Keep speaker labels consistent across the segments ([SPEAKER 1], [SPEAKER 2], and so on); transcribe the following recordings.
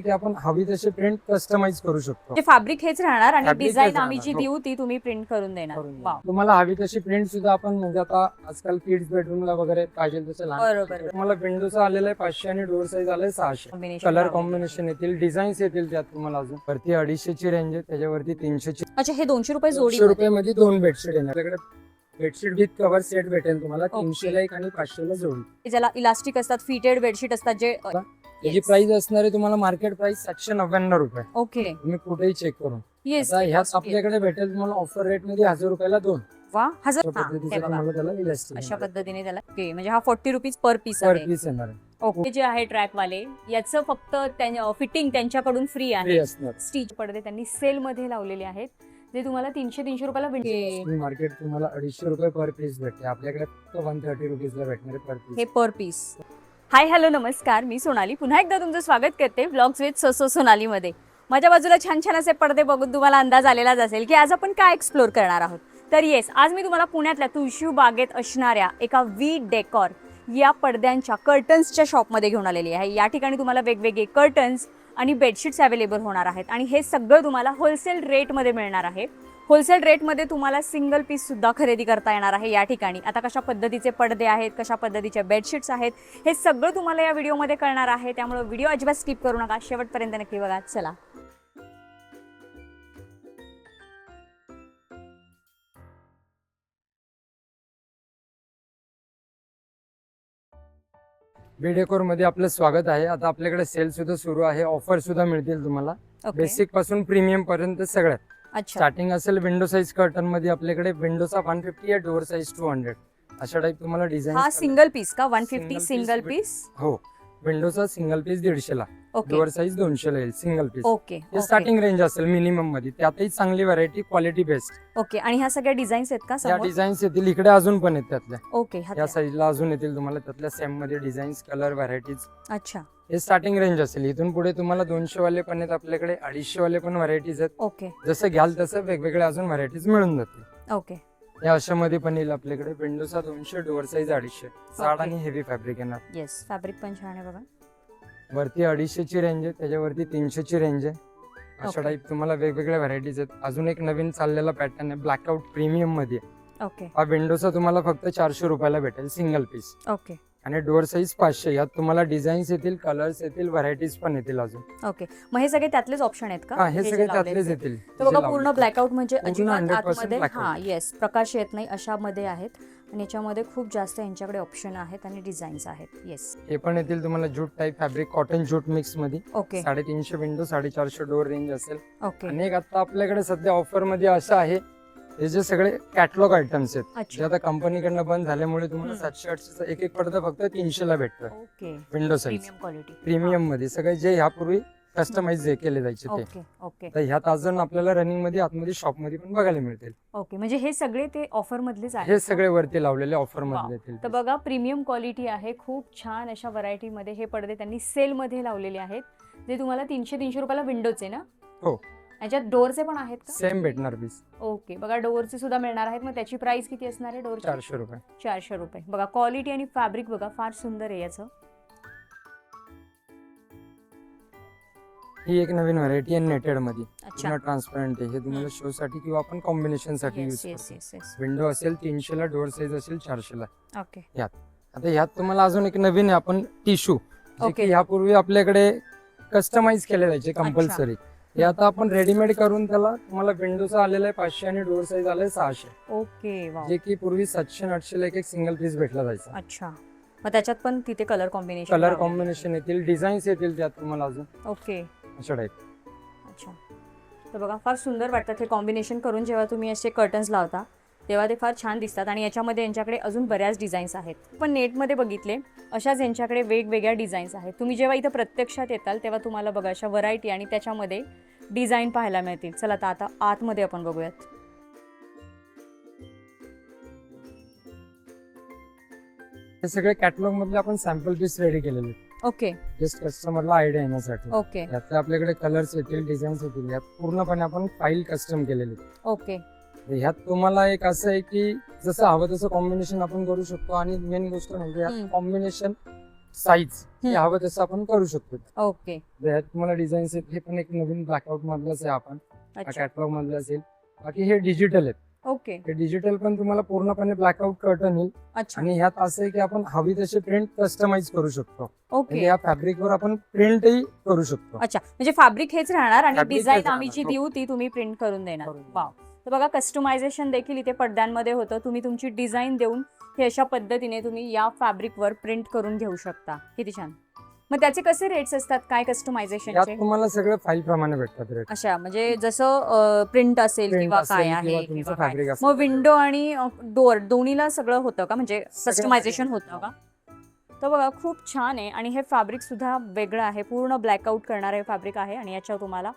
[SPEAKER 1] की आपण हवी तशी प्रिंट कस्टमाइज करू शकतो.
[SPEAKER 2] ते फॅब्रिक हेच राहणार आणि
[SPEAKER 1] Fabric
[SPEAKER 2] डिझाईन
[SPEAKER 1] हेच
[SPEAKER 2] आम्ही
[SPEAKER 1] राहणार,
[SPEAKER 2] जी
[SPEAKER 1] हो.
[SPEAKER 2] देऊ ती तुम्ही प्रिंट करून देणार. वाव,
[SPEAKER 1] तुम्हाला हवी तशी प्रिंट सुद्धा आपण म्हणजे आता आजकाल किड्स बेडरूमला वगैरे पाहिजे तसं लहान
[SPEAKER 2] बरोबर.
[SPEAKER 1] तुम्हाला विंडोचा आलेला आहे 500 आणि डोअर साईज आलाय 600.
[SPEAKER 2] कॉम्बिनेशन
[SPEAKER 1] कलर कॉम्बिनेशन येतील, डिझाईन्स येतील त्यात तुम्हाला अजून वरती 250 ची रेंज आहे, त्याच्यावरती 300 ची.
[SPEAKER 2] अच्छा, हे 200 रुपये जोडी
[SPEAKER 1] 200 रुपयामध्ये 2 बेडशीट येणार. आपल्याकडे बेडशीट विथ कव्हर सेट भेटेल तुम्हाला
[SPEAKER 2] Okay.
[SPEAKER 1] 300 ला एक आणि 500 ला जोडी.
[SPEAKER 2] ज्याला इलास्टिक असतात, फिटेड बेडशीट असतात जे
[SPEAKER 1] त्याची प्राइस असणार आहे तुम्हाला मार्केट प्राइस 799 रुपये.
[SPEAKER 2] ओके.
[SPEAKER 1] तुम्ही कुठेही चेक करून.
[SPEAKER 2] येस,
[SPEAKER 1] आता ह्याच आपल्याकडे भेटेल तुम्हाला ऑफर रेट मध्ये 1000 रुपयाला 2.
[SPEAKER 2] वा, हजार.
[SPEAKER 1] अशा
[SPEAKER 2] हा,
[SPEAKER 1] पद्धतीचं
[SPEAKER 2] हे बघा.
[SPEAKER 1] तुम्हाला त्याला इलास्टिक
[SPEAKER 2] अशा पद्धतीने त्याला ओके, म्हणजे हा 40 रुपीज पर पीस
[SPEAKER 1] पर
[SPEAKER 2] आहे.
[SPEAKER 1] पीस येणार आहे.
[SPEAKER 2] ओके. जे आहे ट्रॅक वाले याचं फक्त फिटिंग त्यांच्याकडून फ्री आहे.
[SPEAKER 1] फ्री असणार.
[SPEAKER 2] स्टिच पडदे त्यांनी सेल मध्ये लावलेले आहेत जे तुम्हाला 300 रुपयाला भेटते.
[SPEAKER 1] मार्केट तुम्हाला 250 रुपये पर पीस भेटते, आपल्याकडे फक्त 130 रुपीजला भेटणार आहे पर
[SPEAKER 2] हे
[SPEAKER 1] पीस.
[SPEAKER 2] पर पीस. हाय हॅलो नमस्कार, मी सोनाली पुन्हा एकदा तुमचं स्वागत करते व्लॉग्स विथ सोनालीमध्ये. माझ्या बाजूला छान छान असे पडदे बघून तुम्हाला अंदाज आलेलाच असेल की आज आपण काय एक्सप्लोर करणार आहोत. तर येस, आज मी तुम्हाला पुण्यातल्या तुळशी बागेत असणाऱ्या एका वी डेकॉर या पडद्यांच्या कर्टन्सच्या शॉपमध्ये घेऊन आलेली आहे. या ठिकाणी तुम्हाला वेगवेगळे कर्टन्स आणि बेडशीट्स अवेलेबल होणार आहेत आणि हे सगळं तुम्हाला होलसेल रेटमध्ये मिळणार आहे. होलसेल रेटमध्ये तुम्हाला सिंगल पीस सुद्धा खरेदी करता येणार आहे या ठिकाणी. आता कशा पद्धतीचे पडदे आहेत, कशा पद्धतीचे बेडशीट्स आहेत, हे सगळं तुम्हाला या व्हिडिओमध्ये कळणार आहे. त्यामुळे व्हिडिओ अजिबात स्किप करू नका, शेवटपर्यंत नक्की बघा. चला.
[SPEAKER 1] वी डेकोर मध्ये आपलं स्वागत आहे. आता आपल्याकडे सेल सुद्धा सुरू आहे, ऑफर सुद्धा मिळतील तुम्हाला
[SPEAKER 2] ओके.
[SPEAKER 1] बेसिक पासून प्रीमियम पर्यंत सगळ्यात.
[SPEAKER 2] अच्छा.
[SPEAKER 1] स्टार्टिंग असेल विंडो साईज कर्टन मध्ये आपल्याकडे विंडोचा 150 आहे, डोअर साईज 200 अशा टाइप तुम्हाला डिझाईन.
[SPEAKER 2] हा सिंगल पीस का? 150
[SPEAKER 1] Single
[SPEAKER 2] सिंगल
[SPEAKER 1] piece
[SPEAKER 2] पीस.
[SPEAKER 1] हो, विंडोचा सिंगल पीस 150 ला,
[SPEAKER 2] ओके
[SPEAKER 1] डोअर साईज 200 ला येईल सिंगल पीस.
[SPEAKER 2] ओके
[SPEAKER 1] हे स्टार्टिंग रेंज असेल मिनिमम मध्ये, त्यातही चांगली व्हरायटी, क्वालिटी बेस्ट.
[SPEAKER 2] ओके. आणि ह्या सगळ्या डिझाईन्स आहेत का
[SPEAKER 1] या
[SPEAKER 2] समोर?
[SPEAKER 1] डिझाईन्स येतील इकडे, अजून पण आहेत त्यातल्या.
[SPEAKER 2] ओके.
[SPEAKER 1] या साईजला अजून येतील तुम्हाला त्यातल्या सेम मध्ये डिझाईन्स, कलर, व्हरायटीज.
[SPEAKER 2] अच्छा.
[SPEAKER 1] हे स्टार्टिंग रेंज असेल. इथून पुढे तुम्हाला 200 वाले पण आहेत आपल्याकडे, 250 वाले पण व्हरायटीज आहेत.
[SPEAKER 2] ओके
[SPEAKER 1] जसं घ्याल तसं वेगवेगळे अजून व्हरायटीज मिळून जातील.
[SPEAKER 2] ओके.
[SPEAKER 1] या अशा मध्ये पण येईल आपल्याकडे विंडोचा 200, डोअर साईज 250. जाड आणि हेवी फॅब्रिक येणार.
[SPEAKER 2] येस, फॅब्रिक पण छान आहे बघा.
[SPEAKER 1] वरती 250 ची रेंज आहे, त्याच्यावरती 300 ची रेंज आहे. अशा
[SPEAKER 2] Okay.
[SPEAKER 1] टाईप तुम्हाला वेगवेगळ्या व्हरायटीज आहेत. अजून एक नवीन चाललेला पॅटर्न आहे ब्लॅकआउट प्रीमियम मध्ये.
[SPEAKER 2] ओके
[SPEAKER 1] हा विंडोचा तुम्हाला फक्त 400 रुपयाला भेटेल सिंगल पीस
[SPEAKER 2] ओके
[SPEAKER 1] आणि डोअर साईज 500. यात तुम्हाला डिझाईन्स येतील, कलर्स येतील, व्हरायटीज पण येतील अजून.
[SPEAKER 2] ओके. मग हे सगळे त्यातलेच ऑप्शन आहेत का?
[SPEAKER 1] हा, हे
[SPEAKER 2] जे
[SPEAKER 1] सगळे
[SPEAKER 2] लावलेत
[SPEAKER 1] त्यातलेच
[SPEAKER 2] ते?
[SPEAKER 1] येतील.
[SPEAKER 2] तर बघा,
[SPEAKER 1] जे
[SPEAKER 2] पूर्ण
[SPEAKER 1] लावलेत.
[SPEAKER 2] ब्लॅकआउट म्हणजे
[SPEAKER 1] पूर्ण
[SPEAKER 2] अजिबात
[SPEAKER 1] 100%
[SPEAKER 2] आतमध्ये
[SPEAKER 1] blackout.
[SPEAKER 2] हा येस प्रकाश येत नाही अशामध्ये आहेत आणि याच्यामध्ये खूप जास्त यांच्याकडे ऑप्शन आहेत आणि डिझाईन्स आहेत. येस.
[SPEAKER 1] हे पण येतील तुम्हाला jute type fabric, cotton jute mix मध्ये.
[SPEAKER 2] ओके
[SPEAKER 1] 350 विंडो, 450 डोअर रेंज असेल.
[SPEAKER 2] ओके.
[SPEAKER 1] आणि एक आता आपल्याकडे सध्या ऑफर मध्ये असं आहे, हे जे सगळे कॅटलॉग आयटम्स आहेत जे
[SPEAKER 2] अच्छा.
[SPEAKER 1] आता कंपनीकडनं बंद झाल्यामुळे तुम्हाला
[SPEAKER 2] हम्म.
[SPEAKER 1] 700-800 एक एक पडदा फक्त 300 ला भेटतं
[SPEAKER 2] okay.
[SPEAKER 1] Window size
[SPEAKER 2] premium quality.
[SPEAKER 1] Premium मध्ये. सगळे जे ह्यापूर्वी कस्टमाइज केले जायचे ते.
[SPEAKER 2] ओके ओके
[SPEAKER 1] तर ह्यात अजून आपल्याला रनिंग मध्ये आतमध्ये शॉप मध्ये पण बघायला मिळतील.
[SPEAKER 2] ओके. म्हणजे हे सगळे ते ऑफर मधलेच आहेत
[SPEAKER 1] हे
[SPEAKER 2] का?
[SPEAKER 1] सगळे वरती लावलेले ऑफर
[SPEAKER 2] वाव.
[SPEAKER 1] मध्ये येतील.
[SPEAKER 2] तर बघा, प्रीमियम क्वालिटी आहे. खूप छान अशा व्हरायटी मध्ये हे पडदे त्यांनी सेल मध्ये लावलेले आहेत जे तुम्हाला 300 रुपयाला विंडोचे ना?
[SPEAKER 1] हो.
[SPEAKER 2] याच्यात डोअरचे पण आहेत का?
[SPEAKER 1] सेम भेटणार पीस.
[SPEAKER 2] ओके. बघा, डोअरचे सुद्धा मिळणार आहेत. मग त्याची प्राइस किती असणार आहे डोअरची?
[SPEAKER 1] 400 रुपये.
[SPEAKER 2] 400 रुपये. बघा, क्वालिटी आणि फॅब्रिक बघा, फार सुंदर आहे याचं.
[SPEAKER 1] ही एक नवीन व्हरायटी आहे नेटेड मध्ये.
[SPEAKER 2] अच्छा.
[SPEAKER 1] पूर्ण ट्रान्सपरंट आहे. हे तुम्हाला शो साठी किंवा आपण कॉम्बिनेशन साठी
[SPEAKER 2] येस
[SPEAKER 1] यूज
[SPEAKER 2] येस
[SPEAKER 1] करतो.
[SPEAKER 2] Yes yes.
[SPEAKER 1] विंडो असेल 300 ला, डोअर साईज असेल 400 ला.
[SPEAKER 2] ओके
[SPEAKER 1] आता ह्यात तुम्हाला अजून एक नवीन आहे, आपण टिश्यू, जे
[SPEAKER 2] ओके.
[SPEAKER 1] की ह्यापूर्वी आपल्याकडे कस्टमाइज केले जायचे कंपल्सरी. हे आता आपण रेडीमेड करून त्याला तुम्हाला विंडोचा आलेला आहे 500 आणि डोअर साईज आलाय 600.
[SPEAKER 2] ओके. वाव.
[SPEAKER 1] जे की पूर्वी 700-800 ला एक सिंगल पीस भेटला जायचा.
[SPEAKER 2] अच्छा. मग त्याच्यात पण तिथे कलर कॉम्बिनेशन
[SPEAKER 1] कलर कॉम्बिनेशन येतील, डिझाईन्स येतील त्यात तुम्हाला अजून
[SPEAKER 2] ओके.
[SPEAKER 1] अशा टाईप.
[SPEAKER 2] अच्छा. तर बघा, फार सुंदर वाटतात हे कॉम्बिनेशन करून. जेव्हा तुम्ही असे कर्टन्स लावता तेव्हा ते फार छान दिसतात आणि याच्यामध्ये यांच्याकडे अजून बऱ्याच डिझाईन्स आहेत. पण नेटमध्ये बघितले अशाच यांच्याकडे वेगवेगळ्या डिझाईन्स आहेत. तुम्ही जेव्हा इथं प्रत्यक्षात येताल तेव्हा तुम्हाला बघा अशा व्हरायटी आणि त्याच्यामध्ये डिझाईन पाहायला मिळतील. चला आता आतमध्ये आपण बघूयात.
[SPEAKER 1] हे सगळे कॅटलॉग मधले आपण सॅम्पल पीस रेडी केलेले आहेत,
[SPEAKER 2] ओके
[SPEAKER 1] जस्ट कस्टमरला आयडिया येण्यासाठी.
[SPEAKER 2] ओके
[SPEAKER 1] यातले आपल्याकडे कलर्स येतील, डिझाईन्स येतील. यात पूर्णपणे आपण फाईल कस्टम केलेली आहे.
[SPEAKER 2] ओके
[SPEAKER 1] ह्यात तुम्हाला एक असं आहे की जसं हवं तसं कॉम्बिनेशन आपण करू शकतो आणि मेन गोष्ट म्हणजे
[SPEAKER 2] हम्म.
[SPEAKER 1] यात कॉम्बिनेशन साईज
[SPEAKER 2] हम्म.
[SPEAKER 1] हवं तसं आपण करू शकतो.
[SPEAKER 2] ओके.
[SPEAKER 1] यात तुम्हाला डिझाईन्स आहेत, हे पण एक नवीन ब्लॅकआउट मधलंच आहे आपण
[SPEAKER 2] अच्छा.
[SPEAKER 1] कॅटलॉग मधलं असेल. बाकी हे डिजिटल आहेत.
[SPEAKER 2] ओके.
[SPEAKER 1] हे डिजिटल पण तुम्हाला पूर्णपणे ब्लॅकआउट कर्टन येईल
[SPEAKER 2] अच्छा.
[SPEAKER 1] आणि ह्यात असं आहे की आपण हवी तशी प्रिंट कस्टमाइज करू शकतो. म्हणजे
[SPEAKER 2] ओके.
[SPEAKER 1] या फॅब्रिकवर आपण प्रिंटही करू शकतो.
[SPEAKER 2] अच्छा, म्हणजे फॅब्रिक हेच राहणार आणि
[SPEAKER 1] Fabric
[SPEAKER 2] डिझाईन
[SPEAKER 1] हेच
[SPEAKER 2] आम्ही जी
[SPEAKER 1] राहणार.
[SPEAKER 2] देऊ ती तुम्ही प्रिंट करून देणार.
[SPEAKER 1] करून देणार.
[SPEAKER 2] वाव. तर बघा कस्टमायझेशन देखील इथे पडद्यांमध्ये होतं. तुम्ही तुमची डिझाईन देऊन हे अशा पद्धतीने तुम्ही या फॅब्रिकवर प्रिंट करून घेऊ शकता. किती छान. मग त्याचे कसे रेट्स असतात काय
[SPEAKER 1] यात
[SPEAKER 2] कस्टमायझेशनचे?
[SPEAKER 1] तुम्हाला सगळं फाईल प्रमाणे भेटतात रेट.
[SPEAKER 2] अच्छा, म्हणजे जसं प्रिंट असेल
[SPEAKER 1] प्रिंट
[SPEAKER 2] किंवा काय
[SPEAKER 1] असेल
[SPEAKER 2] आहे
[SPEAKER 1] किंवा
[SPEAKER 2] किंवा
[SPEAKER 1] तुमचं
[SPEAKER 2] काय.
[SPEAKER 1] फॅब्रिक
[SPEAKER 2] मग विंडो आणि डोअर दोन्हीला सगळं होतं का, म्हणजे
[SPEAKER 1] सगळं
[SPEAKER 2] कस्टमायझेशन
[SPEAKER 1] होतं.
[SPEAKER 2] होतं का? तर बघा खूप छान आहे आणि हे फॅब्रिक सुद्धा वेगळं आहे. पूर्ण ब्लॅकआउट करणारं हे फॅब्रिक आहे आणि याच्यावर तुम्हाला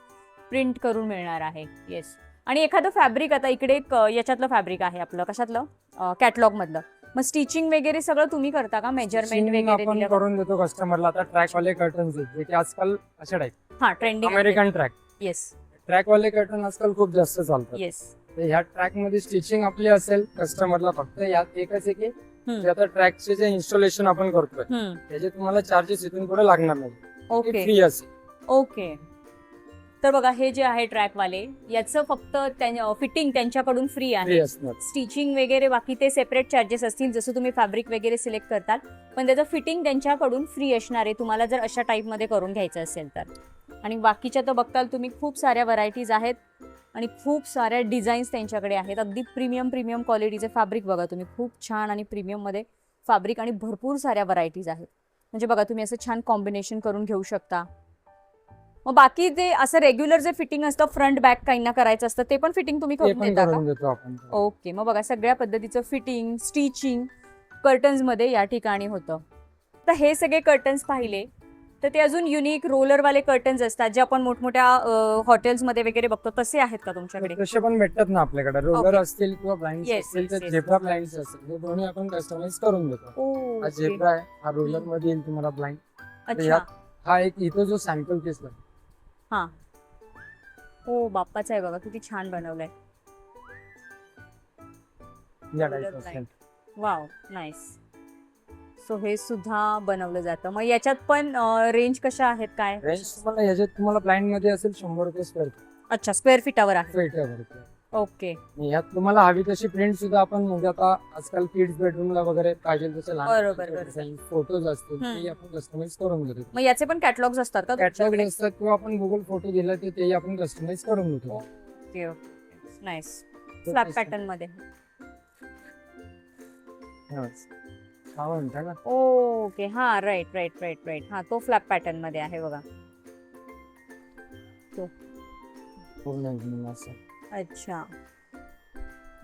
[SPEAKER 2] प्रिंट करून मिळणार आहे. येस. आणि एखादं फॅब्रिक आता इकडे एक याच्यातलं फॅब्रिक आहे आपलं कशातलं कॅटलॉग मधलं. मग स्टिचिंग वगैरे सगळं तुम्ही करता का, मेजरमेंट
[SPEAKER 1] Stitching
[SPEAKER 2] वगैरे
[SPEAKER 1] आपण
[SPEAKER 2] दिलं का?
[SPEAKER 1] करून देतो कस्टमरला. आता ट्रॅक वाले कर्टन्स आहेत जे की आजकाल असे टाईप
[SPEAKER 2] हा, trending.
[SPEAKER 1] American track.
[SPEAKER 2] Yes.
[SPEAKER 1] Track वाले कर्टन आजकाल खूप जास्त चालतात.
[SPEAKER 2] येस.
[SPEAKER 1] तर ह्या ट्रॅक मध्ये स्टिचिंग आपली असेल कस्टमरला फक्त यात एकच आहे की
[SPEAKER 2] हम्म.
[SPEAKER 1] जे आता ट्रॅकचे जे इन्स्टॉलेशन आपण करतोय त्याचे तुम्हाला चार्जेस इथून पुढे लागणार नाही.
[SPEAKER 2] ओके.
[SPEAKER 1] फ्री असेल.
[SPEAKER 2] ओके. तर बघा हे जे आहे ट्रॅकवाले याचं फक्त फिटिंग त्यांच्याकडून फ्री
[SPEAKER 1] फ्री
[SPEAKER 2] आहे.
[SPEAKER 1] असणार.
[SPEAKER 2] स्टिचिंग वगैरे बाकी ते सेपरेट चार्जेस असतील, जसं तुम्ही फॅब्रिक वगैरे सिलेक्ट करतात, पण त्याचं फिटिंग त्यांच्याकडून फ्री असणार आहे तुम्हाला जर अशा टाईपमध्ये करून घ्यायचं असेल तर. आणि बाकीच्या तर बघताल तुम्ही खूप साऱ्या व्हरायटीज आहेत आणि खूप साऱ्या डिझाईन्स त्यांच्याकडे आहेत. अगदी प्रीमियम क्वालिटीचे फॅब्रिक बघा तुम्ही, खूप छान आणि प्रीमियममध्ये फॅब्रिक आणि भरपूर साऱ्या व्हरायटीज आहेत. म्हणजे बघा तुम्ही असं छान कॉम्बिनेशन करून घेऊ शकता. मग बाकी ते असं रेग्युलर जे फिटिंग असतं फ्रंट बॅक काहींना करायचं असतं ते पण फिटिंग तुम्ही
[SPEAKER 1] ते
[SPEAKER 2] करून
[SPEAKER 1] पण
[SPEAKER 2] देता का?
[SPEAKER 1] करून देतो आपण.
[SPEAKER 2] ओके. मग बघा सगळ्या पद्धतीचं फिटिंग स्टिचिंग कर्टन्समध्ये या ठिकाणी होतं. तर हे सगळे कर्टन्स पाहिले तर ते अजून युनिक रोलरवाले कर्टन्स असतात जे आपण मोठमोठ्या हॉटेल्समध्ये वगैरे बघतो, तसे आहेत का तुमच्याकडे?
[SPEAKER 1] तसे पण भेटतात ना आपल्याकडे. Roller
[SPEAKER 2] Okay.
[SPEAKER 1] असतील किंवा ब्लाइंड
[SPEAKER 2] Yes,
[SPEAKER 1] असतील
[SPEAKER 2] yes,
[SPEAKER 1] तर
[SPEAKER 2] yes.
[SPEAKER 1] झेब्रा ब्लाइंड असतील हे दोन्ही आपण कस्टमाइज करून देतो. हा
[SPEAKER 2] ओके.
[SPEAKER 1] झेब्रा आहे, हा रोलर मध्ये येईल तुम्हाला ब्लाइंड.
[SPEAKER 2] अच्छा.
[SPEAKER 1] हा एक इथं जो सॅम्पल पीस आहे
[SPEAKER 2] हा. हो बाप्पाचा आहे बघा, किती छान बनवलंय.
[SPEAKER 1] या
[SPEAKER 2] Roller
[SPEAKER 1] टाईप
[SPEAKER 2] blind.
[SPEAKER 1] असेल.
[SPEAKER 2] Wow, nice. सो हे सुद्धा बनवलं जातं. मग याच्यात पण रेंज कशा आहेत काय?
[SPEAKER 1] रेंज तुम्हाला ह्याच्यात तुम्हाला ब्लाइंड मध्ये असेल 100 रुपये स्क्वेअर
[SPEAKER 2] अच्छा, स्क्वेअर फीटावर आहे.
[SPEAKER 1] फीट.
[SPEAKER 2] ओके.
[SPEAKER 1] यात तुम्हाला हवी तशी प्रिंट सुद्धा आपण म्हणजे आता आजकाल किड्स बेडरूमला वगैरे पाहिजे तसे
[SPEAKER 2] बरोबर.
[SPEAKER 1] फोटोज असतील
[SPEAKER 2] हम्म.
[SPEAKER 1] ते आपण कस्टमाइज करून देतो.
[SPEAKER 2] मग याचे पण कॅटलॉग्स असतात का
[SPEAKER 1] कॅटलॉग
[SPEAKER 2] तुमच्याकडे?
[SPEAKER 1] असतात किंवा आपण गुगल फोटो दिला तर तेही आपण कस्टमाइज करून देतो.
[SPEAKER 2] ओके. नाईस. फ्लॅप पॅटर्न मध्ये.
[SPEAKER 1] हा म्हणता ना.
[SPEAKER 2] ओके. हा, राईट. हा, तो फ्लॅप पॅटर्न मध्ये आहे बघा.
[SPEAKER 1] पूर्ण एकदम असं.
[SPEAKER 2] अच्छा.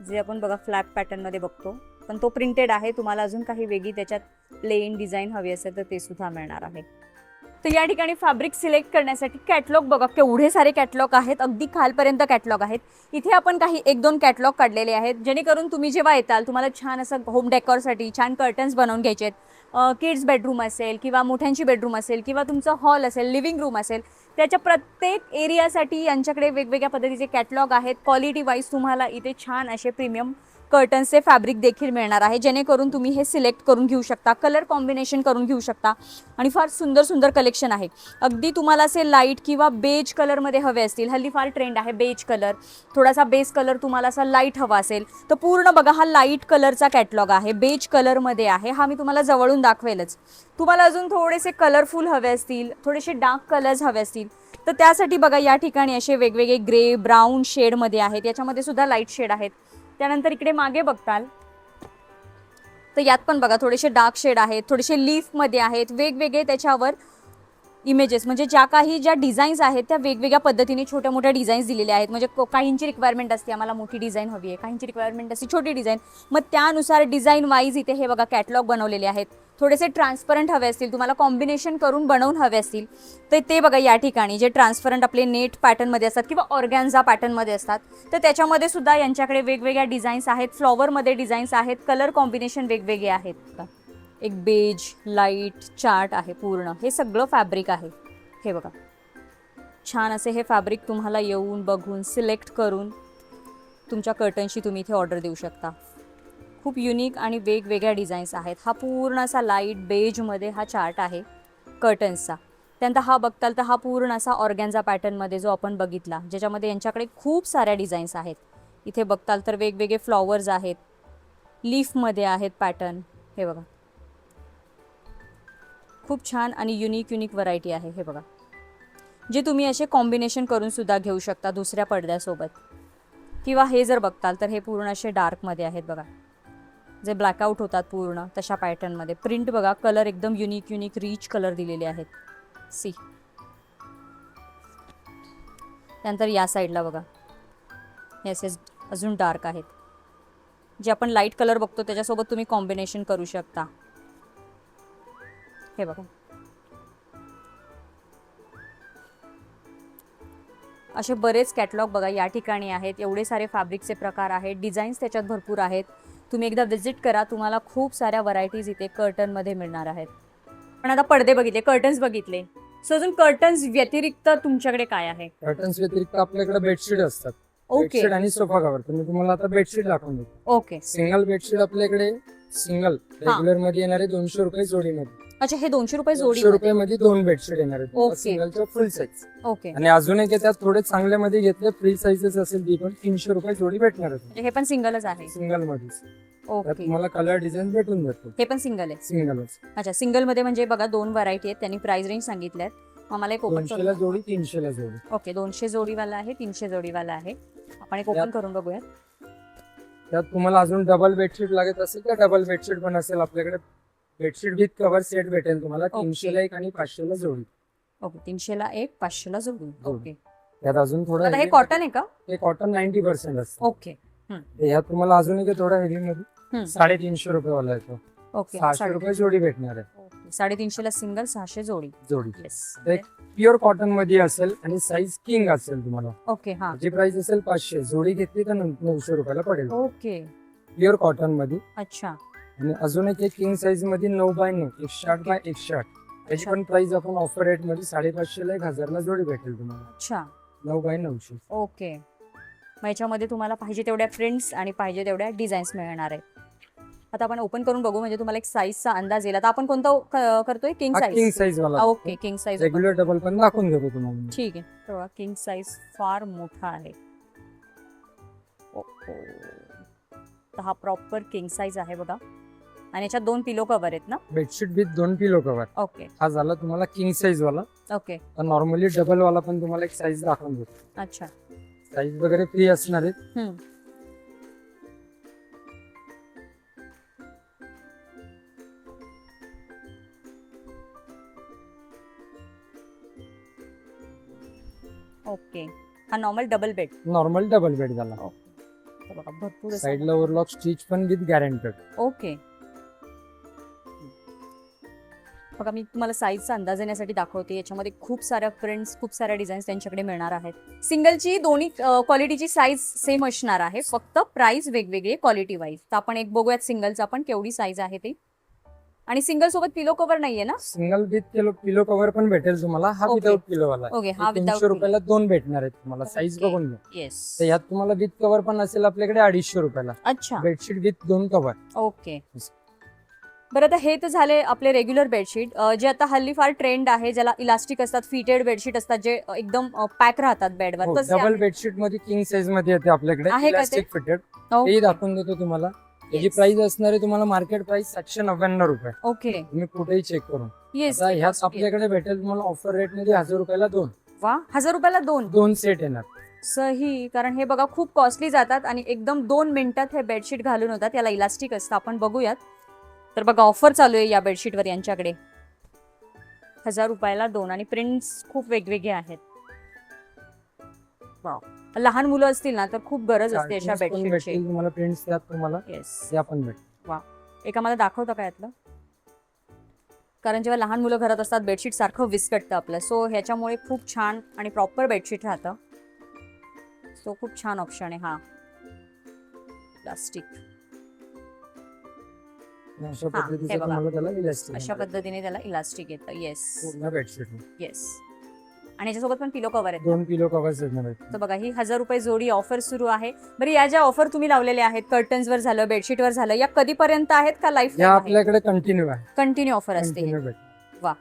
[SPEAKER 2] जे आपण बघा फ्लॅप पॅटर्न मध्ये बघतो पण तो प्रिंटेड आहे. तुम्हाला अजून काही वेगळी त्याच्यात प्लेन डिझाईन हवी असेल तर ते सुद्धा मिळणार आहे. तर या ठिकाणी फॅब्रिक सिलेक्ट करण्यासाठी कॅटलॉग बघा केवढे सारे कॅटलॉग आहेत, अगदी खालपर्यंत कॅटलॉग आहेत. इथे आपण काही 1-2 कॅटलॉग काढलेले आहेत जेणेकरून तुम्ही जेव्हा येताल तुम्हाला छान असं होम डेकोरसाठी छान कर्टन्स बनवून घ्यायचे आहेत. किड्स बेडरूम असेल किंवा मोठ्यांची बेडरूम असेल किंवा तुमचं हॉल असेल, लिव्हिंग रूम असेल, त्याच्या प्रत्येक एरियासाठी यांच्याकडे वेगवेगळ्या पद्धतीचे कॅटलॉग आहेत. क्वालिटी वाईज तुम्हाला इथे छान असे प्रीमियम कर्टन्सचे फॅब्रिक देखील मिळणार आहे जेणेकरून तुम्ही हे सिलेक्ट करून घेऊ शकता, कलर कॉम्बिनेशन करून घेऊ शकता आणि फार सुंदर कलेक्शन आहे. अगदी तुम्हाला असे लाईट किंवा बेज कलरमध्ये हवे असतील, हल्ली फार ट्रेंड आहे बेज कलर, थोडासा बेस कलर तुम्हाला असा लाईट हवा असेल तर पूर्ण बघा हा लाईट कलरचा कॅटलॉग आहे, बेज कलरमध्ये आहे. हा मी तुम्हाला जवळून दाखवेलच. तुम्हाला अजून थोडेसे कलरफुल हवे असतील, थोडेसे डार्क कलर्स हवे असतील तर त्यासाठी बघा या ठिकाणी असे वेगवेगळे ग्रे ब्राऊन शेडमध्ये आहेत. याच्यामध्ये सुद्धा लाईट शेड आहेत. त्यानंतर इकडे मागे बघताल तर यात पण बघा थोडेसे डार्क शेड आहेत, थोडेसे लीफमध्ये आहेत, वेगवेगळे त्याच्यावर इमेजेस म्हणजे ज्या डिझाईन्स आहेत त्या वेगवेगळ्या पद्धतीने छोट्या मोठ्या डिझाईन्स दिलेल्या आहेत. म्हणजे काहींची रिक्वायरमेंट असते आम्हाला मोठी डिझाईन हवी आहे, काहींची रिक्वायरमेंट असते छोटी डिझाईन, मग त्यानुसार डिझाईन वाईज इथे हे बघा कॅटलॉग बनवलेले आहेत. थोडेसे ट्रान्सपरंट हवे असतील, तुम्हाला कॉम्बिनेशन करून बनवून हवे असतील तर ते बघा या ठिकाणी जे ट्रान्सपरंट आपले नेट पॅटर्नमध्ये असतात किंवा ऑर्गॅन्झा पॅटर्नमध्ये असतात तर त्याच्यामध्ये सुद्धा यांच्याकडे वेगवेगळ््या डिझाईन्स आहेत. फ्लॉवरमध्ये डिझाईन्स आहेत, कलर कॉम्बिनेशन वेगवेगळे आहेत. एक बेज लाईट चार्ट आहे पूर्ण, हे सगळं फॅब्रिक आहे. हे बघा छान असे हे फॅब्रिक तुम्हाला येऊन बघून सिलेक्ट करून तुमच्या कर्टनशी तुम्ही इथे ऑर्डर देऊ शकता. खूप युनिक आणि वेगवेगळ्या डिझाईन्स आहेत. हा पूर्ण असा लाईट बेजमध्ये हा चार्ट आहे कर्टन्सचा. त्यानंतर हा बघताल तर हा पूर्ण असा ऑर्गॅन्झा पॅटर्नमध्ये जो आपण बघितला, ज्याच्यामध्ये यांच्याकडे खूप साऱ्या डिझाईन्स आहेत. इथे बघताल तर वेगवेगळे फ्लॉवर्स आहेत, लीफमध्ये आहेत पॅटर्न. हे बघा, खूप छान आणि युनिक व्हरायटी आहे. हे बघा, जे तुम्ही असे कॉम्बिनेशन करून सुद्धा घेऊ शकता दुसऱ्या पडद्यासोबत. किंवा हे जर बघताल तर हे पूर्ण असे डार्कमध्ये आहेत बघा, जे ब्लॅकआउट होतात पूर्ण तशा पॅटर्नमध्ये. प्रिंट बघा, कलर एकदम युनिक रिच कलर दिलेले आहेत. सी, त्यानंतर या साईडला बघा, हे असे अजून डार्क आहेत, जे आपण लाईट कलर बघतो त्याच्यासोबत तुम्ही कॉम्बिनेशन करू शकता. हे बघा, असे बरेच कॅटलॉग बघा या ठिकाणी आहेत. एवढे सारे फॅब्रिकचे प्रकार आहेत, डिझाईन्स त्याच्यात भरपूर आहेत. तुम्ही एकदा व्हिजिट करा, तुम्हाला खूप साऱ्या व्हरायटीज इथे कर्टनमध्ये मिळणार आहेत. पण आता पडदे बघितले, कर्टन्स बघितले, सो अजून कर्टन्स व्यतिरिक्त तुमच्याकडे काय आहे?
[SPEAKER 1] कर्टन्स व्यतिरिक्त आपल्याकडे बेडशीट असतात.
[SPEAKER 2] ओके
[SPEAKER 1] बेडशीट आणि सोफा कव्हर. तुम्हाला आता बेडशीट दाखवून देतो.
[SPEAKER 2] ओके.
[SPEAKER 1] सिंगल बेडशीट आपल्याकडे सिंगल रेग्युलर मध्ये येणारे 200 रुपये जोडीमध्ये.
[SPEAKER 2] अच्छा, हे 200 रुपये जोडी?
[SPEAKER 1] 200 रुपये मध्ये 2 बेडशीट येणार आहेत
[SPEAKER 2] ओके.
[SPEAKER 1] सिंगलच्या फुल साईज.
[SPEAKER 2] ओके.
[SPEAKER 1] आणि अजून एक त्यात थोडे चांगल्या मध्ये घेतले फ्री साईजेस असेल ती पण 300 रुपये जोडी भेटणार आहे.
[SPEAKER 2] हे पण सिंगलच आहे?
[SPEAKER 1] सिंगल मध्ये.
[SPEAKER 2] ओके.
[SPEAKER 1] तुम्हाला कलर डिझाईन भेटून जातो.
[SPEAKER 2] हे पण सिंगल आहे?
[SPEAKER 1] सिंगलच.
[SPEAKER 2] अच्छा, सिंगल मध्ये म्हणजे बघा 2 व्हरायटी आहेत. त्यांनी प्राइस रेंज सांगितल्यात. मला एक ओपन
[SPEAKER 1] 200 ला जोडी, 300 ला जोडी.
[SPEAKER 2] ओके, 200 जोडीवाला आहे, 300 जोडीवाला आहे. आपण एक ओपन करून बघूयात.
[SPEAKER 1] त्यात तुम्हाला अजून डबल बेडशीट लागत असेल तर डबल बेडशीट पण असेल आपल्याकडे. बेडशीट विथ कव्हर सेट भेटेल तुम्हाला 300 ला एक आणि 500 ला जोडी.
[SPEAKER 2] ओके, 300 ला एक, 500 ला जोडी. ओके.
[SPEAKER 1] त्यात अजून थोडं
[SPEAKER 2] आता हे कॉटन आहे का?
[SPEAKER 1] हे कॉटन 90% असतं.
[SPEAKER 2] ओके.
[SPEAKER 1] ह्यात तुम्हाला अजून एक थोडा हेवी मध्ये 350 रुपये वाला येतो.
[SPEAKER 2] ओके,
[SPEAKER 1] 600 रुपये जोडी भेटणार आहे.
[SPEAKER 2] 350 ला सिंगल, 600 जोडी.
[SPEAKER 1] येस. प्युअर कॉटन मध्ये असेल आणि साईज किंग असेल तुम्हाला.
[SPEAKER 2] ओके. हा,
[SPEAKER 1] जी प्राइस असेल 500, जोडी घेतली तर 900 रुपयाला पडेल.
[SPEAKER 2] ओके.
[SPEAKER 1] प्युअर कॉटन मध्ये.
[SPEAKER 2] अच्छा.
[SPEAKER 1] आणि अजून एक किंग साईज मध्ये 9x9, 108 बाय 108. त्याची पण प्राइस आपण ऑफर रेट मध्ये 550 ला 1000 ला जोडी भेटेल तुम्हाला.
[SPEAKER 2] अच्छा,
[SPEAKER 1] 9x900.
[SPEAKER 2] ओके. मग याच्यामध्ये तुम्हाला पाहिजे तेवढ्या प्रिंट्स आणि पाहिजे तेवढ्या डिझाईन्स मिळणार आहेत. आता आपण ओपन करून बघू म्हणजे तुम्हाला एक साईजचा अंदाज येईल. आता आपण कोणता करतोय? King
[SPEAKER 1] king
[SPEAKER 2] size.
[SPEAKER 1] साईज वाला.
[SPEAKER 2] Okay, king size.
[SPEAKER 1] Regular double पण दाखवून देतो तुम्हाला.
[SPEAKER 2] ठीक आहे. तेव्हा किंग साईज फार मोठा आहे. ओके, तर हा प्रॉपर किंग साईज आहे बघा. आणि याच्यात 2 पिलो कव्हर आहेत ना?
[SPEAKER 1] Bedsheet with 2 pillow cover.
[SPEAKER 2] Okay.
[SPEAKER 1] हा झाला तुम्हाला किंग साईज वाला.
[SPEAKER 2] ओके.
[SPEAKER 1] नॉर्मली डबल वाला पण तुम्हाला एक साईज दाखवून देतो.
[SPEAKER 2] अच्छा.
[SPEAKER 1] साईज वगैरे फ्री असणार आहेत.
[SPEAKER 2] ओके. हा normal double bed?
[SPEAKER 1] Normal double bed झाला.
[SPEAKER 2] ओके. बघा भरपूर
[SPEAKER 1] साईडला ओव्हरलॉक स्टिच पण विथ गॅरंटेड.
[SPEAKER 2] ओके. बघा मी तुम्हाला साईजचा अंदाज येण्यासाठी दाखवते. याच्यामध्ये खूप साऱ्या प्रिंट्स, खूप साऱ्या डिझाईन्स त्यांच्याकडे मिळणार आहेत. सिंगलची दोन्ही क्वालिटीची साईज सेम असणार आहे, फक्त प्राइस वेगवेगळे क्वालिटी वाईज. तर आपण एक बघूयात सिंगलचा पण केवढी साईज आहे ती. आणि सिंगल सोबत पिलो कव्हर नाहीये ना?
[SPEAKER 1] सिंगल विथ पिलो कव्हर पण भेटेल तुम्हाला. हा विदाउट पिलो वाला.
[SPEAKER 2] ओके, हा विदाउट.
[SPEAKER 1] 300 रुपयाला 2 भेटणार आहेत तुम्हाला. साईज बघून घ्या.
[SPEAKER 2] येस.
[SPEAKER 1] तर यात तुम्हाला विथ कव्हर पण असेल आपल्याकडे 250 रुपयाला.
[SPEAKER 2] अच्छा.
[SPEAKER 1] Bedsheet with 2 cover.
[SPEAKER 2] ओके. बरं, आता हे तर झाले आपले रेग्युलर बेडशीट. जे आता हल्ली फार ट्रेंड आहे, ज्याला इलास्टिक असतात, फिटेड बेडशीट असतात, जे एकदम पॅक राहतात बेडवर.
[SPEAKER 1] डबल बेडशीट मध्ये किंग साईज मध्ये येते आपल्याकडे इलास्टिक फिटेड. हे दाखवून देतो तुम्हाला. त्याची प्राइस असणार आहे तुम्हाला मार्केट प्राइस 799 रुपये.
[SPEAKER 2] ओके.
[SPEAKER 1] तुम्ही कुठेही चेक करून.
[SPEAKER 2] येस.
[SPEAKER 1] ह्याच आपल्याकडे भेटेल तुम्हाला ऑफर रेट मध्ये 1000 रुपयाला 2.
[SPEAKER 2] वा, 1000 रुपयाला 2
[SPEAKER 1] सेट येणार.
[SPEAKER 2] सही. कारण हे बघा खूप कॉस्टली जातात आणि एकदम 2 मिनिटात हे बेडशीट घालून होतात. याला इलास्टिक असतं. आपण बघूयात. तर बघा ऑफर चालू आहे या बेडशीटवर यांच्याकडे. 1000 रुपयाला 2 आणि प्रिंट्स खूप वेगवेगळे आहेत. वाव, लहान मुलं असतील ना तर खूप गरज असते अशा बेडशीटची.
[SPEAKER 1] तुम्हाला प्रिंट्स त्यात तुम्हाला.
[SPEAKER 2] येस.
[SPEAKER 1] त्या पण भेटेल.
[SPEAKER 2] वा, एका मला दाखवता का यातलं? कारण जेव्हा लहान मुलं घरात असतात बेडशीट सारखं विस्कटतं आपलं. सो ह्याच्यामुळे खूप छान आणि प्रॉपर बेडशीट राहतं. सो खूप छान ऑप्शन आहे हा प्लास्टिक.
[SPEAKER 1] अशा पद्धतीचं तुम्हाला त्याला इलास्टिक.
[SPEAKER 2] अशा पद्धतीने त्याला इलास्टिक येतं. येस.
[SPEAKER 1] पूर्ण बेडशीट.
[SPEAKER 2] येस. आणि याच्यासोबत पण पिलो कव्हर आहेत.
[SPEAKER 1] 2 पिलो कव्हर्स येणार आहेत.
[SPEAKER 2] तर बघा ही 1000 रुपये जोडी ऑफर सुरू आहे. बरं या ज्या ऑफर तुम्ही लावलेल्या आहेत कर्टन्सवर झालं, बेडशीटवर झालं, या कधीपर्यंत आहेत का लाईफ
[SPEAKER 1] या आपल्याकडे कंटिन्यू आहे.
[SPEAKER 2] कंटिन्यू ऑफर असते
[SPEAKER 1] कंटिन्यू भेट.
[SPEAKER 2] वा.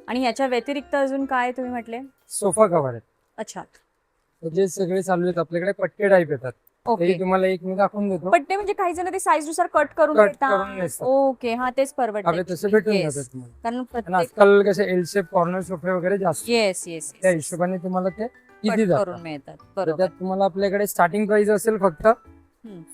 [SPEAKER 2] आणि याच्या व्यतिरिक्त अजून काय तुम्ही म्हटले?
[SPEAKER 1] सोफा कव्हर आहेत.
[SPEAKER 2] अच्छा
[SPEAKER 1] तर जे सगळे चालू आहेत आपल्याकडे पट्टे टाईप येतात.
[SPEAKER 2] ओके.
[SPEAKER 1] ते तुम्हाला एक मी दाखवून देतो.
[SPEAKER 2] पट्टे म्हणजे काही जण ते साईज नुसार कट करून
[SPEAKER 1] कट
[SPEAKER 2] देतात.
[SPEAKER 1] करून नेसतात.
[SPEAKER 2] ओके हा तेच परवडतं.
[SPEAKER 1] आपले तसे भेटून जातात तुम्हाला.
[SPEAKER 2] कारण
[SPEAKER 1] आणि
[SPEAKER 2] प्रत्येक
[SPEAKER 1] आजकाल कसे एल शेप कॉर्नर सोफे वगैरे जास्त,
[SPEAKER 2] येस येस
[SPEAKER 1] त्या हिशोबाने तुम्हाला ते
[SPEAKER 2] कट
[SPEAKER 1] किती
[SPEAKER 2] करून
[SPEAKER 1] जातात.
[SPEAKER 2] मिळतात.
[SPEAKER 1] तर
[SPEAKER 2] बरोबर.
[SPEAKER 1] त्यात तुम्हाला आपल्याकडे स्टार्टिंग प्राइस असेल फक्त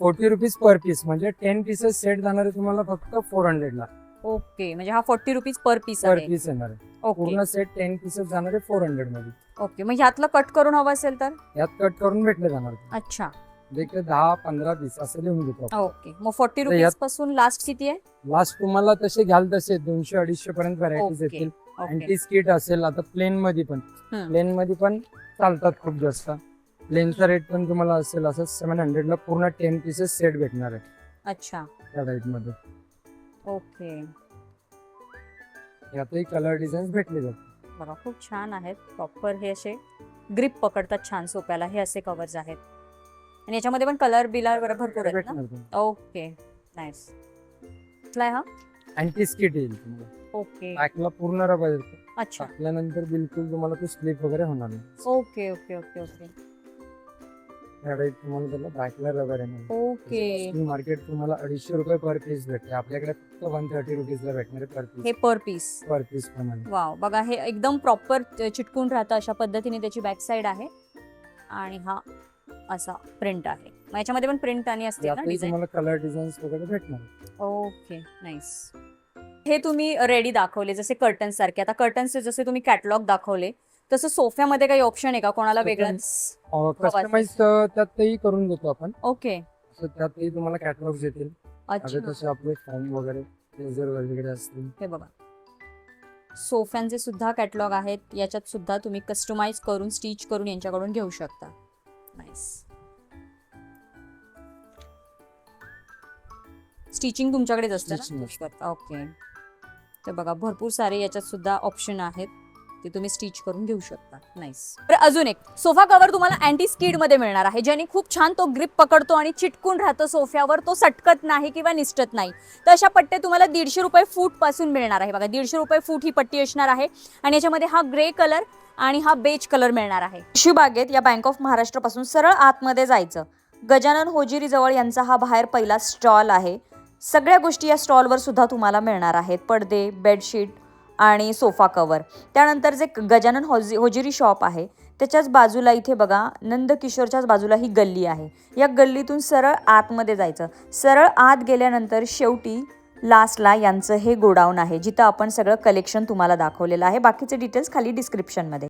[SPEAKER 1] 40 रुपीज पर पीस, म्हणजे 10 पीसेस सेट जाणार आहे तुम्हाला फक्त 400 ला
[SPEAKER 2] ओके म्हणजे हा 40 रुपीज पर पीस
[SPEAKER 1] पर
[SPEAKER 2] आहे.
[SPEAKER 1] पीस येणार आहे.
[SPEAKER 2] ओके
[SPEAKER 1] पूर्ण सेट 10 पीसेस जाणार आहे 400 मध्ये.
[SPEAKER 2] ओके मग ह्यातलं कट करून हवं असेल तर?
[SPEAKER 1] यात कट करून भेटले जाणार.
[SPEAKER 2] अच्छा
[SPEAKER 1] देखील 10-15 पीस असं लिहून देतो.
[SPEAKER 2] ओके मग 40
[SPEAKER 1] तर
[SPEAKER 2] रुपीज
[SPEAKER 1] यात-
[SPEAKER 2] पासून लास्ट किती आहे?
[SPEAKER 1] लास्ट तुम्हाला तसे घ्याल तसे 200-250 पर्यंत व्हरायटीज
[SPEAKER 2] ओके.
[SPEAKER 1] येतील.
[SPEAKER 2] ओके
[SPEAKER 1] अँटी स्किट असेल, आता प्लेन मध्ये पण चालतात खूप जास्त. प्लेनचा रेट पण तुम्हाला असेल असं 700 ला पूर्ण 10 पीसेस सेट भेटणार आहे
[SPEAKER 2] अच्छा
[SPEAKER 1] त्या टाईप मध्ये.
[SPEAKER 2] ओके
[SPEAKER 1] यातही कलर डिझाईन भेटले जातात.
[SPEAKER 2] बघा खूप छान आहेत. प्रॉपर हे असे ग्रिप पकडतात छान सोप्याला. हे असे कव्हर्स आहेत आणि याच्यामध्ये पण कलर बिलर भरपूर आहेत ना?
[SPEAKER 1] भेटणार तुम्हाला.
[SPEAKER 2] Okay nice. कुठला आहे हा?
[SPEAKER 1] अँटी स्किट येईल तुम्हाला.
[SPEAKER 2] ओके
[SPEAKER 1] बॅकला पूर्ण रबर येतो.
[SPEAKER 2] अच्छा
[SPEAKER 1] टाकल्यानंतर बिलकुल तुम्हाला तो स्लिप वगैरे होणार नाही.
[SPEAKER 2] ओके ओके ओके ओके
[SPEAKER 1] या टाईप तुम्हाला त्याला बॅकला रबर येणार.
[SPEAKER 2] ओके
[SPEAKER 1] मार्केट तुम्हाला 250 रुपये पर पीस भेटते, आपल्याकडे फक्त 130 रुपीजला भेटणार पर
[SPEAKER 2] हे
[SPEAKER 1] पीस.
[SPEAKER 2] पर पीस.
[SPEAKER 1] पर पीस प्रमाणे.
[SPEAKER 2] वाव बघा हे एकदम प्रॉपर चिटकून राहतं अशा पद्धतीने त्याची बॅक साईड आहे आणि हा असा प्रिंट आहे. मग याच्यामध्ये पण प्रिंट आणि असते ना
[SPEAKER 1] यातही
[SPEAKER 2] डिझाईन?
[SPEAKER 1] तुम्हाला कलर डिझाईन्स वगैरे भेटणार.
[SPEAKER 2] Okay nice. हे तुम्ही रेडी दाखवले जसे कर्टन्स सारखे. आता कर्टन्सचे जसे तुम्ही कॅटलॉग दाखवले तसं सोफ्यामध्ये काही ऑप्शन आहे का कोणाला वेगळाच?
[SPEAKER 1] कस्टमाइज त्यातही करून देतो आपण.
[SPEAKER 2] ओके
[SPEAKER 1] तर त्यातही तुम्हाला कॅटलॉग्स येतील.
[SPEAKER 2] अच्छा
[SPEAKER 1] आता तसे आपले फॉर्म वगैरे लेझर वगैरे असतील.
[SPEAKER 2] हे बघा सोफ्यांचे सुद्धा कॅटलॉग आहेत. याच्यात सुद्धा तुम्ही कस्टमाइज करून स्टिच करून यांच्याकडून घेऊ शकता. नाईस. स्टिचिंग तुमच्याकडेच असतं
[SPEAKER 1] Stitching
[SPEAKER 2] ना? ओके. तर बघा भरपूर सारे याच्यात सुद्धा ऑप्शन आहेत ते तुम्ही स्टिच करून घेऊ शकता. नाईस. तर अजून एक सोफा कव्हर तुम्हाला अँटी स्किड मध्ये मिळणार आहे ज्याने खूप छान तो ग्रिप पकडतो आणि चिटकून राहतो सोफ्यावर. तो सटकत नाही किंवा निसटत नाही. तर अशा पट्टे तुम्हाला 150 रुपये फूट पासून मिळणार आहे. बघा 150 रुपये फूट ही पट्टी असणार आहे आणि याच्यामध्ये हा ग्रे कलर आणि हा बेज कलर मिळणार आहे. बागेत या बँक ऑफ महाराष्ट्र पासून सरळ आतमध्ये जायचं. गजानन होजिरी जवळ यांचा हा बाहेर पहिला स्टॉल आहे. सगळ्या गोष्टी या स्टॉलवर सुद्धा तुम्हाला मिळणार आहेत. पडदे, बेडशीट आणि सोफा कव्हर. त्यानंतर जे गजानन होजिरी शॉप आहे त्याच्याच बाजूला इथे बघा नंदकिशोरच्याच बाजूला ही गल्ली आहे. या गल्लीतून सरळ आतमध्ये जायचं. सरळ आत गेल्यानंतर शेवटी लास्टला यांचं हे गोडाऊन आहे जिथं आपण सगळं कलेक्शन तुम्हाला दाखवलेलं आहे. बाकीचे डिटेल्स खाली डिस्क्रिप्शनमध्ये.